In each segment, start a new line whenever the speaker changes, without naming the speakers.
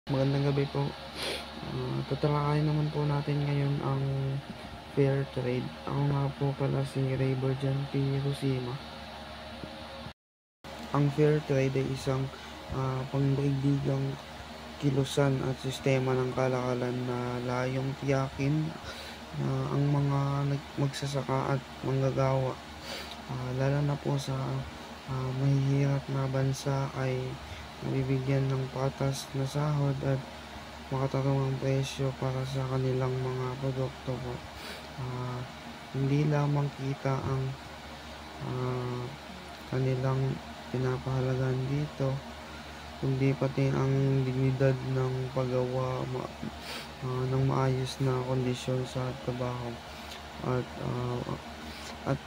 Magandang gabi po. Tatalakayin naman po natin ngayon ang fair trade. Ako nga po pala si Rayber Jan P. Rosima. Ang fair trade ay isang pangdaigdigang kilusan at sistema ng kalakalan na layong tiyakin na ang mga magsasaka at manggagawa, lalo na po sa mahihirap na bansa, ay nabibigyan ng patas na sahod at makatarungang presyo para sa kanilang mga produkto po. Hindi lamang kita ang kanilang pinapahalagan dito, kundi pati ang dignidad ng paggawa ng maayos na kondisyon sa trabaho at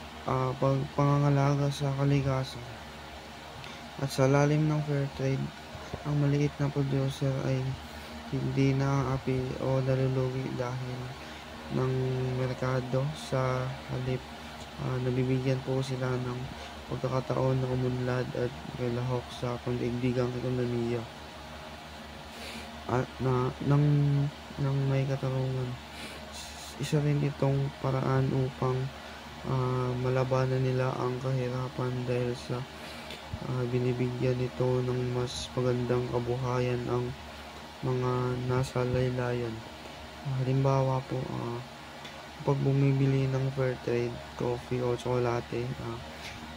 pangangalaga sa kalikasan. At sa lalim ng fair trade, ang maliit na producer ay hindi naaapi o nalulugi dahil ng merkado. Sa halip, nabibigyan po sila ng pagkakataon na umunlad at mailahok sa pandaigdigang ekonomiya at ng may katarungan. Isa rin itong paraan upang malabanan nila ang kahirapan dahil sa binibigyan nito ng mas magandang kabuhayan ang mga nasa laylayan. Halimbawa po, pag bumibili ng fair trade coffee o tsokolate,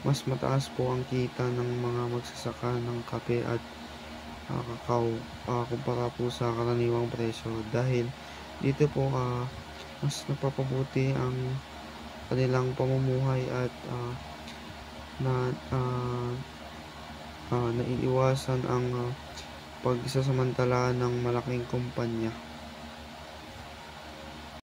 mas mataas po ang kita ng mga magsasaka ng kape at kakao kumpara po sa karaniwang presyo, dahil dito po mas napapabuti ang kanilang pamumuhay at naiiwasan ang pagsasamantala ng malaking kumpanya.